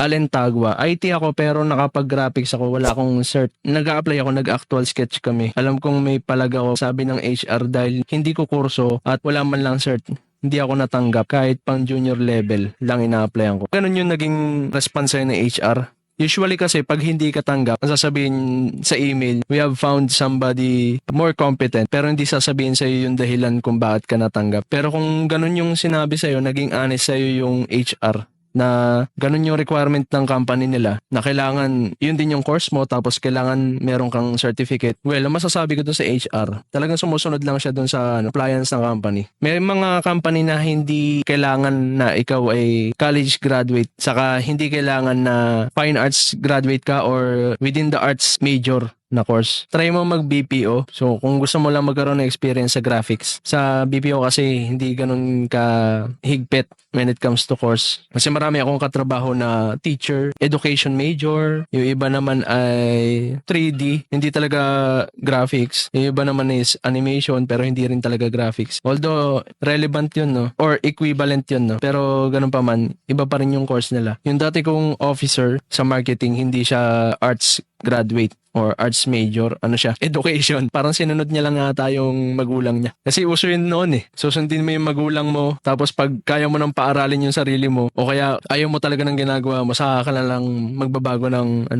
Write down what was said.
Allen Tagwa. IT ako pero nakapag-graphics ako. Wala akong cert. Nag-a-apply ako, nag-actual sketch kami. Alam kong may palag ako, sabi ng HR, dahil hindi ko kurso at wala man lang cert. Hindi ako natanggap kahit pang junior level lang ina-applyan ko. Ganun yung naging response sa'yo ng HR. Usually kasi pag hindi ka tanggap, ang sasabihin sa email, we have found somebody more competent, pero hindi sasabihin sa'yo yung dahilan kung bakit ka natanggap. Pero kung ganun yung sinabi sa'yo, naging honest sa'yo yung HR, na ganun yung requirement ng company nila, na kailangan yun din yung course mo tapos kailangan meron kang certificate. Well, ang masasabi ko dun sa HR, talagang sumusunod lang siya dun sa compliance ng company. May mga company na hindi kailangan na ikaw ay college graduate, saka hindi kailangan na fine arts graduate ka or within the arts major na course. Try mo mag-BPO. So, kung gusto mo lang magkaroon ng experience sa graphics, sa BPO kasi hindi ganun ka higpit when it comes to course. Kasi marami akong katrabaho na teacher, education major, yung iba naman ay 3D, hindi talaga graphics. Yung iba naman is animation pero hindi rin talaga graphics. Although, relevant yun, no? Or equivalent yun, no? Pero ganun pa man, iba pa rin yung course nila. Yung dati kong officer sa marketing, hindi siya arts graduate or arts major, ano siya, education. Parang sinunod niya lang ata yung magulang niya. Kasi uso yun noon eh. Susundin mo yung magulang mo, tapos pag kaya mo nang paaralin yung sarili mo, o kaya ayaw mo talaga ng ginagawa mo, saka ka na lang magbabago ng